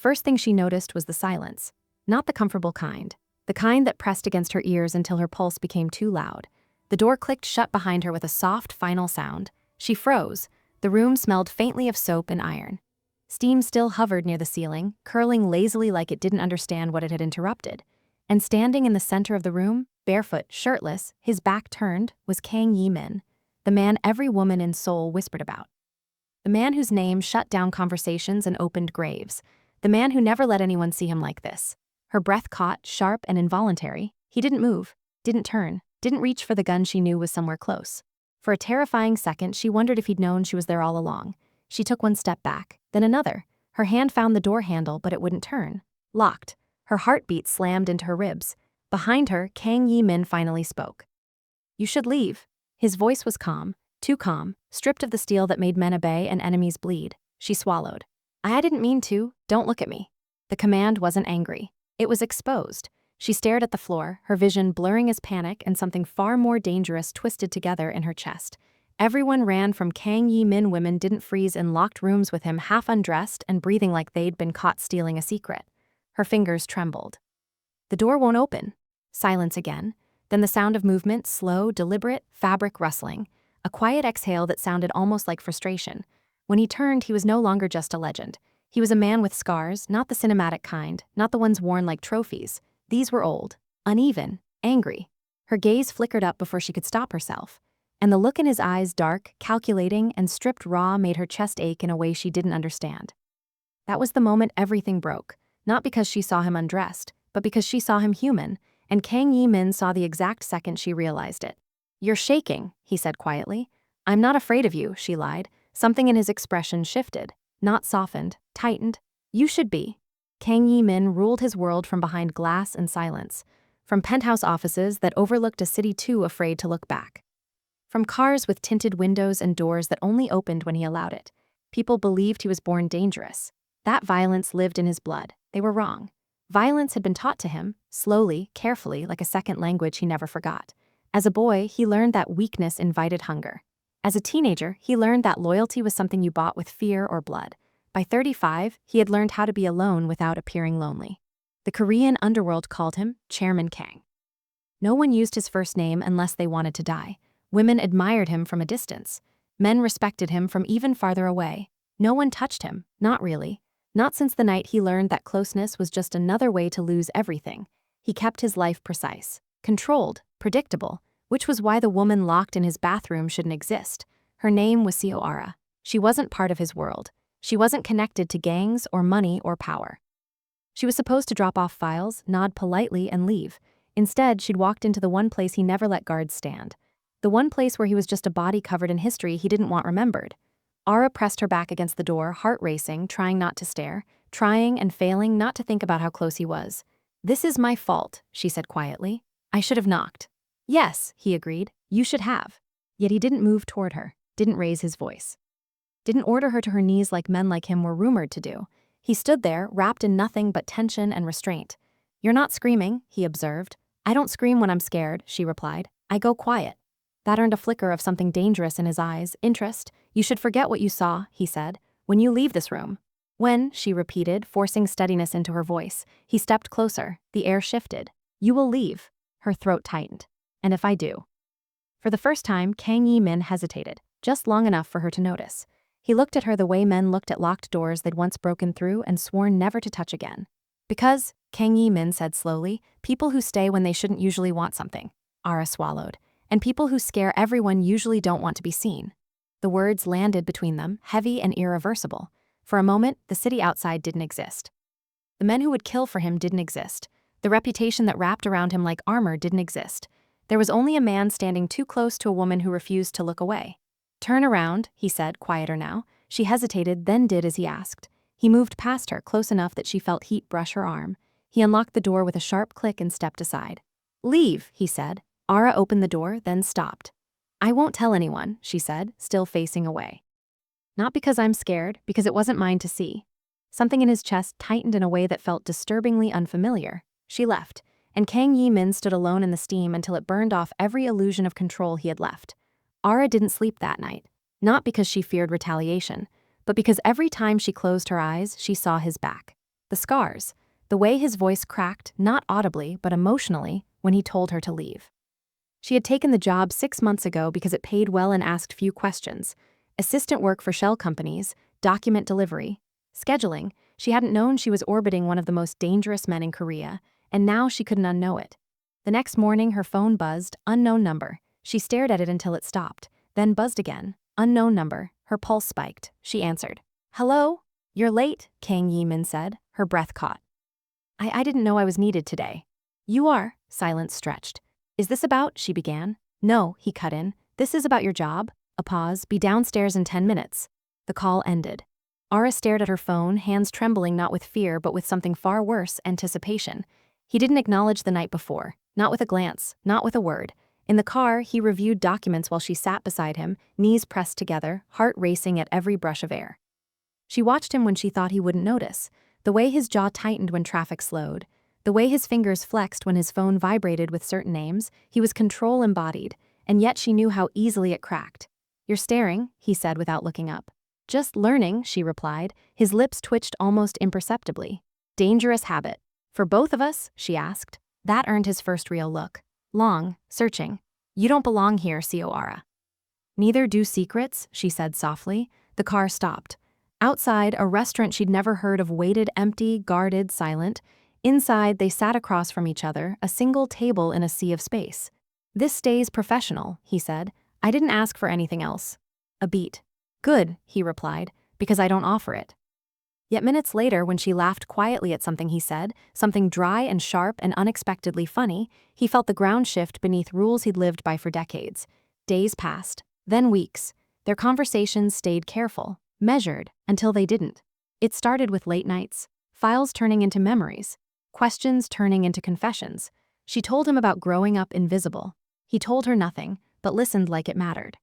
first thing she noticed was the silence. Not the comfortable kind. The kind that pressed against her ears until her pulse became too loud. The door clicked shut behind her with a soft, final sound. She froze. The room smelled faintly of soap and iron. Steam still hovered near the ceiling, curling lazily like it didn't understand what it had interrupted. And standing in the center of the room, barefoot, shirtless, his back turned, was Kang Yi-min, the man every woman in Seoul whispered about. The man whose name shut down conversations and opened graves. The man who never let anyone see him like this. Her breath caught, sharp and involuntary. He didn't move, didn't turn, didn't reach for the gun she knew was somewhere close. For a terrifying second, she wondered if he'd known she was there all along. She took one step back, then another. Her hand found the door handle, but it wouldn't turn. Locked. Her heartbeat slammed into her ribs. Behind her, Kang Yi-min finally spoke. "You should leave." His voice was calm, too calm, stripped of the steel that made men obey and enemies bleed. She swallowed. "I didn't mean to. Don't look at me." The command wasn't angry. It was exposed. She stared at the floor, her vision blurring as panic and something far more dangerous twisted together in her chest. Everyone ran from Kang Yi-min. Women didn't freeze in locked rooms with him, half undressed and breathing like they'd been caught stealing a secret. Her fingers trembled. "The door won't open." Silence again. Then the sound of movement, slow, deliberate, fabric rustling. A quiet exhale that sounded almost like frustration. When he turned, he was no longer just a legend. He was a man with scars, not the cinematic kind, not the ones worn like trophies. These were old, uneven, angry. Her gaze flickered up before she could stop herself. And the look in his eyes, dark, calculating, and stripped raw, made her chest ache in a way she didn't understand. That was the moment everything broke. Not because she saw him undressed, but because she saw him human, and Kang Yi-min saw the exact second she realized it. "You're shaking," he said quietly. "I'm not afraid of you," she lied. Something in his expression shifted, not softened, tightened. "You should be." Kang Yi-min ruled his world from behind glass and silence, from penthouse offices that overlooked a city too afraid to look back. From cars with tinted windows and doors that only opened when he allowed it. People believed he was born dangerous. That violence lived in his blood. They were wrong. Violence had been taught to him, slowly, carefully, like a second language he never forgot. As a boy, he learned that weakness invited hunger. As a teenager, he learned that loyalty was something you bought with fear or blood. By 35, he had learned how to be alone without appearing lonely. The Korean underworld called him Chairman Kang. No one used his first name unless they wanted to die. Women admired him from a distance. Men respected him from even farther away. No one touched him, not really. Not since the night he learned that closeness was just another way to lose everything. He kept his life precise, controlled, predictable, which was why the woman locked in his bathroom shouldn't exist. Her name was Ara. She wasn't part of his world. She wasn't connected to gangs or money or power. She was supposed to drop off files, nod politely, and leave. Instead, she'd walked into the one place he never let guards stand. The one place where he was just a body covered in history he didn't want remembered. Ara pressed her back against the door, heart racing, trying not to stare, trying and failing not to think about how close he was. "This is my fault," she said quietly. "I should have knocked." "Yes," he agreed, "you should have." Yet he didn't move toward her, didn't raise his voice. Didn't order her to her knees like men like him were rumored to do. He stood there, wrapped in nothing but tension and restraint. "You're not screaming," he observed. "I don't scream when I'm scared," she replied. "I go quiet." That earned a flicker of something dangerous in his eyes. "Interest. You should forget what you saw," he said, "when you leave this room." "When," she repeated, forcing steadiness into her voice. He stepped closer. The air shifted. "You will leave." Her throat tightened. "And if I do?" For the first time, Kang Yi-min hesitated, just long enough for her to notice. He looked at her the way men looked at locked doors they'd once broken through and sworn never to touch again. "Because," Kang Yi-min said slowly, "people who stay when they shouldn't usually want something." Ara swallowed. "And people who scare everyone usually don't want to be seen." The words landed between them, heavy and irreversible. For a moment, the city outside didn't exist. The men who would kill for him didn't exist. The reputation that wrapped around him like armor didn't exist. There was only a man standing too close to a woman who refused to look away. "Turn around," he said, quieter now. She hesitated, then did as he asked. He moved past her, close enough that she felt heat brush her arm. He unlocked the door with a sharp click and stepped aside. "Leave," he said. Ara opened the door, then stopped. "I won't tell anyone," she said, still facing away. "Not because I'm scared, because it wasn't mine to see." Something in his chest tightened in a way that felt disturbingly unfamiliar. She left, and Kang Yi-min stood alone in the steam until it burned off every illusion of control he had left. Ara didn't sleep that night, not because she feared retaliation, but because every time she closed her eyes, she saw his back. The scars. The way his voice cracked, not audibly, but emotionally, when he told her to leave. She had taken the job 6 months ago because it paid well and asked few questions. Assistant work for shell companies, document delivery, scheduling. She hadn't known she was orbiting one of the most dangerous men in Korea, and now she couldn't unknow it. The next morning, her phone buzzed, unknown number. She stared at it until it stopped, then buzzed again, unknown number. Her pulse spiked. She answered. Hello? You're late, Kang Yi-min said, her breath caught. I didn't know I was needed today. You are, silence stretched. Is this about, she began. No, he cut in. This is about your job. A pause, be downstairs in 10 minutes. The call ended. Ara stared at her phone, hands trembling not with fear but with something far worse, anticipation. He didn't acknowledge the night before, not with a glance, not with a word. In the car, he reviewed documents while she sat beside him, knees pressed together, heart racing at every brush of air. She watched him when she thought he wouldn't notice, the way his jaw tightened when traffic slowed, the way his fingers flexed when his phone vibrated with certain names. He was control embodied, and yet she knew how easily it cracked. You're staring, he said without looking up. Just learning, she replied. His lips twitched almost imperceptibly. Dangerous habit. For both of us, she asked. That earned his first real look. Long, searching. You don't belong here, Ara. Neither do secrets, she said softly. The car stopped. Outside, a restaurant she'd never heard of waited, empty, guarded, silent. Inside, they sat across from each other, a single table in a sea of space. This stays professional, he said. I didn't ask for anything else. A beat. Good, he replied, because I don't offer it. Yet minutes later, when she laughed quietly at something he said, something dry and sharp and unexpectedly funny, he felt the ground shift beneath rules he'd lived by for decades. Days passed, then weeks. Their conversations stayed careful, measured, until they didn't. It started with late nights, files turning into memories, questions turning into confessions. She told him about growing up invisible. He told her nothing, but listened like it mattered.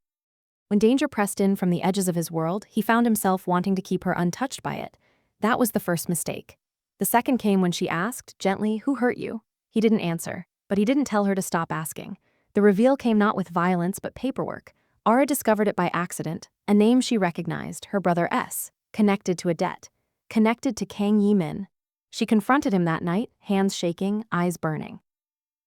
When danger pressed in from the edges of his world, he found himself wanting to keep her untouched by it. That was the first mistake. The second came when she asked, gently, who hurt you? He didn't answer, but he didn't tell her to stop asking. The reveal came not with violence but paperwork. Ara discovered it by accident, a name she recognized, her brother S, connected to a debt, connected to Kang Yi-min. She confronted him that night, hands shaking, eyes burning.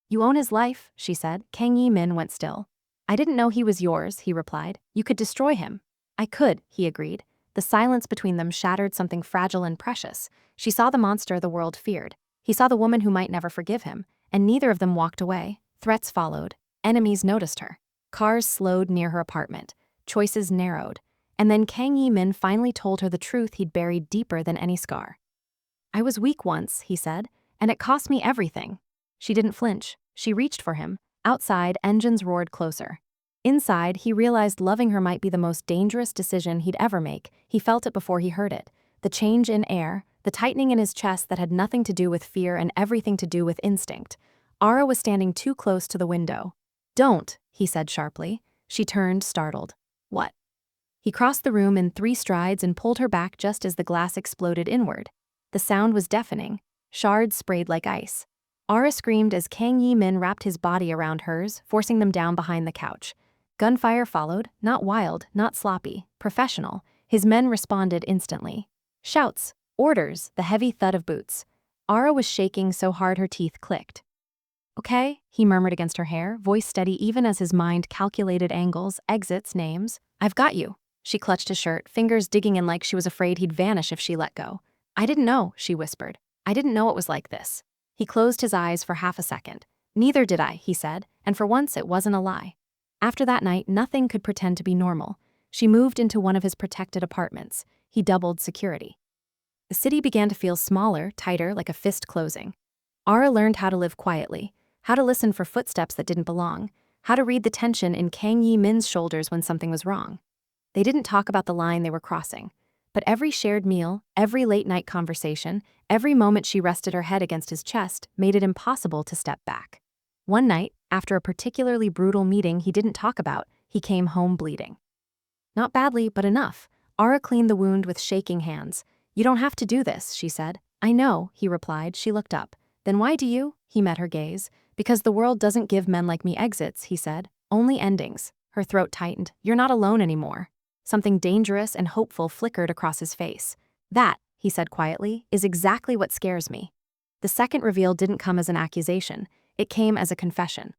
You own his life, she said. Kang Yi-min went still. I didn't know he was yours, he replied. You could destroy him. I could, he agreed. The silence between them shattered something fragile and precious. She saw the monster the world feared. He saw the woman who might never forgive him, and neither of them walked away. Threats followed. Enemies noticed her. Cars slowed near her apartment. Choices narrowed. And then Kang Yi-min finally told her the truth he'd buried deeper than any scar. I was weak once, he said, and it cost me everything. She didn't flinch. She reached for him. Outside, engines roared closer. Inside, he realized loving her might be the most dangerous decision he'd ever make. He felt it before he heard it. The change in air, the tightening in his chest that had nothing to do with fear and everything to do with instinct. Ara was standing too close to the window. Don't, he said sharply. She turned, startled. What? He crossed the room in 3 strides and pulled her back just as the glass exploded inward. The sound was deafening. Shards sprayed like ice. Ara screamed as Kang Yi-min wrapped his body around hers, forcing them down behind the couch. Gunfire followed, not wild, not sloppy, professional. His men responded instantly. Shouts, orders, the heavy thud of boots. Ara was shaking so hard her teeth clicked. Okay, he murmured against her hair, voice steady even as his mind calculated angles, exits, names. I've got you. She clutched his shirt, fingers digging in like she was afraid he'd vanish if she let go. I didn't know, she whispered. I didn't know it was like this. He closed his eyes for half a second. Neither did I, he said, and for once it wasn't a lie. After that night, nothing could pretend to be normal. She moved into one of his protected apartments. He doubled security. The city began to feel smaller, tighter, like a fist closing. Ara learned how to live quietly, how to listen for footsteps that didn't belong, how to read the tension in Kang Yi-min's shoulders when something was wrong. They didn't talk about the line they were crossing, but every shared meal, every late-night conversation, every moment she rested her head against his chest made it impossible to step back. One night, after a particularly brutal meeting he didn't talk about, he came home bleeding. Not badly, but enough. Ara cleaned the wound with shaking hands. You don't have to do this, she said. I know, he replied. She looked up. Then why do you? He met her gaze. Because the world doesn't give men like me exits, he said. Only endings. Her throat tightened. You're not alone anymore. Something dangerous and hopeful flickered across his face. That, he said quietly, is exactly what scares me. The second reveal didn't come as an accusation. It came as a confession.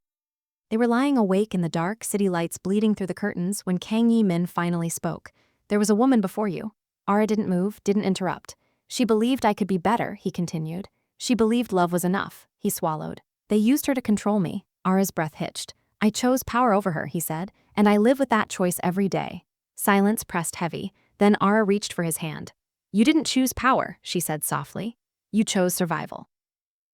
They were lying awake in the dark, city lights bleeding through the curtains when Kang Yi-min finally spoke. There was a woman before you. Ara didn't move, didn't interrupt. She believed I could be better, he continued. She believed love was enough, he swallowed. They used her to control me. Ara's breath hitched. I chose power over her, he said, and I live with that choice every day. Silence pressed heavy. Then Ara reached for his hand. You didn't choose power, she said softly. You chose survival.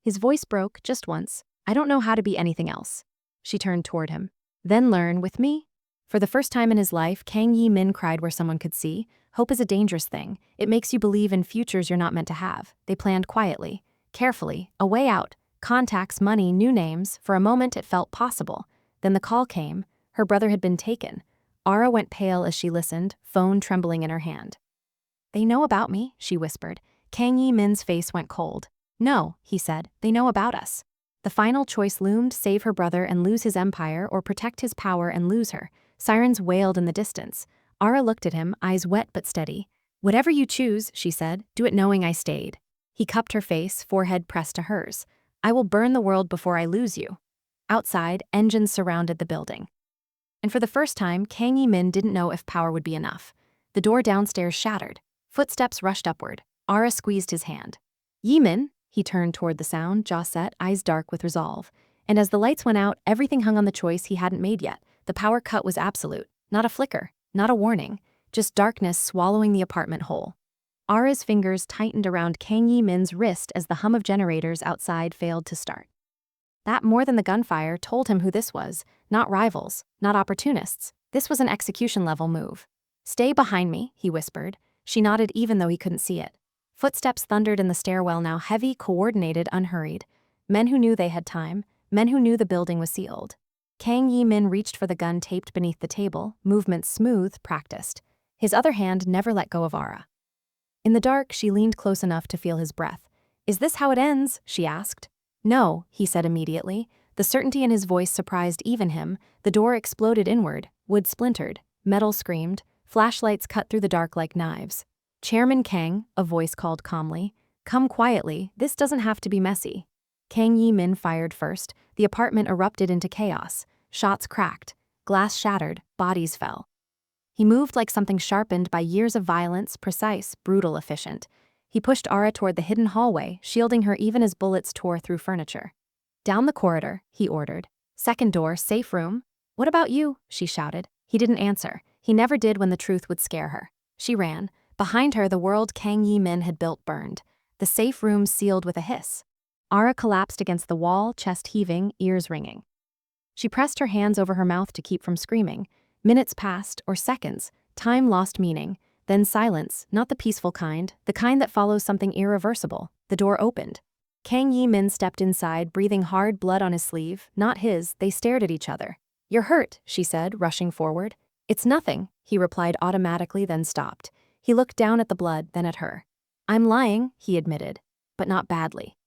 His voice broke just once. I don't know how to be anything else. She turned toward him. Then learn with me? For the first time in his life, Kang Yi-min cried where someone could see. Hope is a dangerous thing. It makes you believe in futures you're not meant to have. They planned quietly, carefully, a way out. Contacts, money, new names. For a moment it felt possible. Then the call came. Her brother had been taken. Ara went pale as she listened, phone trembling in her hand. They know about me, she whispered. Kang Yi-min's face went cold. No, he said, they know about us. The final choice loomed: save her brother and lose his empire, or protect his power and lose her. Sirens wailed in the distance. Ara looked at him, eyes wet but steady. Whatever you choose, she said, do it knowing I stayed. He cupped her face, forehead pressed to hers. I will burn the world before I lose you. Outside, engines surrounded the building. And for the first time, Kang Yi-min didn't know if power would be enough. The door downstairs shattered. Footsteps rushed upward. Ara squeezed his hand. Yi-min? He turned toward the sound, jaw set, eyes dark with resolve. And as the lights went out, everything hung on the choice he hadn't made yet. The power cut was absolute. Not a flicker, not a warning. Just darkness swallowing the apartment whole. Ara's fingers tightened around Kang Yi-min's wrist as the hum of generators outside failed to start. That, more than the gunfire, told him who this was. Not rivals, not opportunists. This was an execution-level move. Stay behind me, he whispered. She nodded even though he couldn't see it. Footsteps thundered in the stairwell, now heavy, coordinated, unhurried. Men who knew they had time, men who knew the building was sealed. Kang Yi-min reached for the gun taped beneath the table, movements smooth, practiced. His other hand never let go of Ara. In the dark, she leaned close enough to feel his breath. Is this how it ends? She asked. No, he said immediately. The certainty in his voice surprised even him. The door exploded inward, wood splintered, metal screamed, flashlights cut through the dark like knives. Chairman Kang, a voice called calmly. Come quietly, this doesn't have to be messy. Kang Yi-min fired first. The apartment erupted into chaos. Shots cracked, glass shattered, bodies fell. He moved like something sharpened by years of violence, precise, brutal, efficient. He pushed Ara toward the hidden hallway, shielding her even as bullets tore through furniture. Down the corridor, he ordered. Second door, safe room. What about you? She shouted. He didn't answer. He never did when the truth would scare her. She ran. Behind her, the world Kang Yi-min had built burned. The safe room sealed with a hiss. Ara collapsed against the wall, chest heaving, ears ringing. She pressed her hands over her mouth to keep from screaming. Minutes passed, or seconds. Time lost meaning. Then silence, not the peaceful kind, the kind that follows something irreversible. The door opened. Kang Yi-min stepped inside, breathing hard, blood on his sleeve. Not his. They stared at each other. You're hurt, she said, rushing forward. It's nothing, he replied automatically, then stopped. He looked down at the blood, then at her. I'm lying, he admitted, but not badly.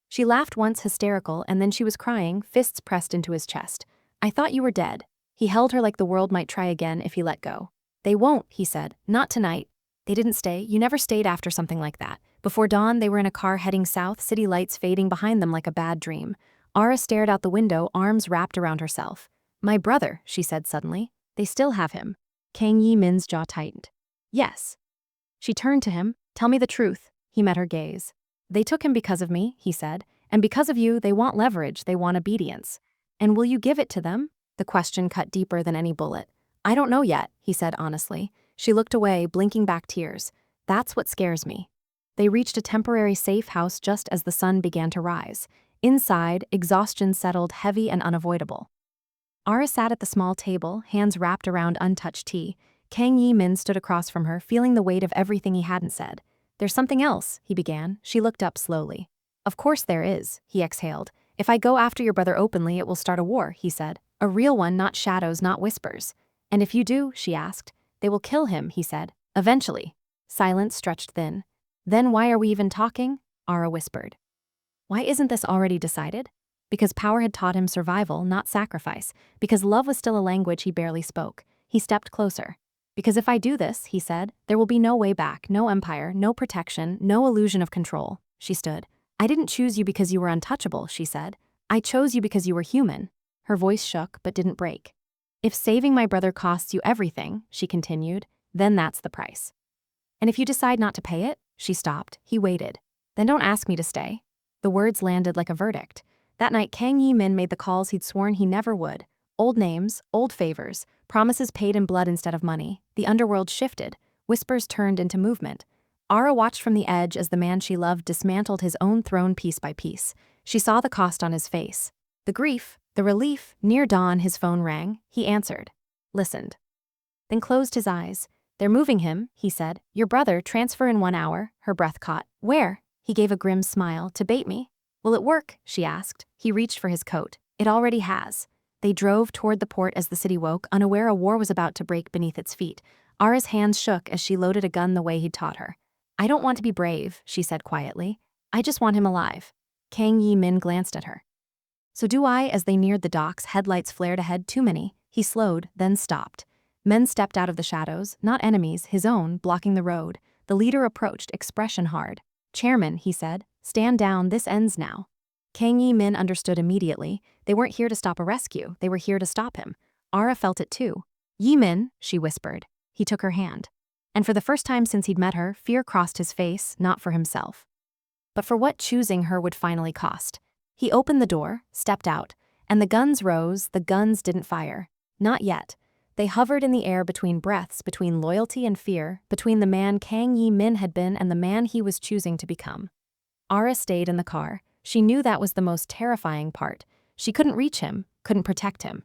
She laughed once, hysterical, and then she was crying, fists pressed into his chest. I thought you were dead. He held her like the world might try again if he let go. They won't, he said. Not tonight. They didn't stay. You never stayed after something like that. Before dawn, they were in a car heading south, city lights fading behind them like a bad dream. Ara stared out the window, arms wrapped around herself. My brother, she said suddenly. They still have him. Kang Yi-min's jaw tightened. Yes. She turned to him. Tell me the truth. He met her gaze. They took him because of me, he said. And because of you, they want leverage, they want obedience. And will you give it to them? The question cut deeper than any bullet. I don't know yet, he said honestly. She looked away, blinking back tears. That's what scares me. They reached a temporary safe house just as the sun began to rise. Inside, exhaustion settled, heavy and unavoidable. Ara sat at the small table, hands wrapped around untouched tea. Kang Yi-min stood across from her, feeling the weight of everything he hadn't said. There's something else, he began. She looked up slowly. Of course there is, he exhaled. If I go after your brother openly, it will start a war, he said. A real one, not shadows, not whispers. And if you do, she asked. They will kill him, he said. Eventually. Silence stretched thin. Then why are we even talking? Ara whispered. Why isn't this already decided? Because power had taught him survival, not sacrifice. Because love was still a language he barely spoke. He stepped closer. Because if I do this, he said, there will be no way back, no empire, no protection, no illusion of control. She stood. I didn't choose you because you were untouchable, she said. I chose you because you were human. Her voice shook but didn't break. If saving my brother costs you everything, she continued, then that's the price. And if you decide not to pay it, she stopped. He waited. Then don't ask me to stay. The words landed like a verdict. That night, Kang Yi-min made the calls he'd sworn he never would. Old names, old favors, promises paid in blood instead of money. The underworld shifted. Whispers turned into movement. Ara watched from the edge as the man she loved dismantled his own throne piece by piece. She saw the cost on his face. The grief, the relief. Near dawn, his phone rang. He answered. Listened. Then closed his eyes. They're moving him, he said. Your brother, transfer in 1 hour. Her breath caught. Where? He gave a grim smile. To bait me? Will it work? She asked. He reached for his coat. It already has. They drove toward the port as the city woke, unaware a war was about to break beneath its feet. Ara's hands shook as she loaded a gun the way he'd taught her. I don't want to be brave, she said quietly. I just want him alive. Kang Yi-min glanced at her. So do I. As they neared the docks, headlights flared ahead. Too many. He slowed, then stopped. Men stepped out of the shadows, not enemies, his own, blocking the road. The leader approached, expression hard. Chairman, he said, stand down, this ends now. Kang Yi-min understood immediately. They weren't here to stop a rescue, they were here to stop him. Ara felt it too. Yi-min, she whispered. He took her hand. And for the first time since he'd met her, fear crossed his face, not for himself, but for what choosing her would finally cost. He opened the door, stepped out, and the guns rose. The guns didn't fire. Not yet. They hovered in the air between breaths, between loyalty and fear, between the man Kang Yi-min had been and the man he was choosing to become. Ara stayed in the car. She knew that was the most terrifying part. She couldn't reach him, couldn't protect him.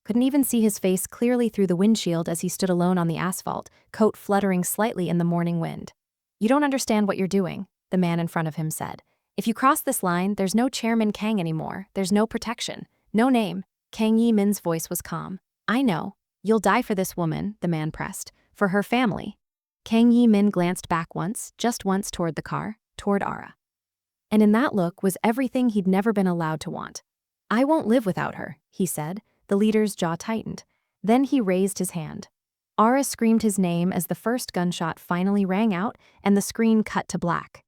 Couldn't even see his face clearly through the windshield as he stood alone on the asphalt, coat fluttering slightly in the morning wind. You don't understand what you're doing, the man in front of him said. If you cross this line, there's no Chairman Kang anymore. There's no protection, no name. Kang Yi-min's voice was calm. I know. You'll die for this woman, the man pressed, for her family. Kang Yi-min glanced back once, just once toward the car, toward Ara. And in that look was everything he'd never been allowed to want. I won't live without her, he said. The leader's jaw tightened. Then he raised his hand. Ara screamed his name as the first gunshot finally rang out and the screen cut to black.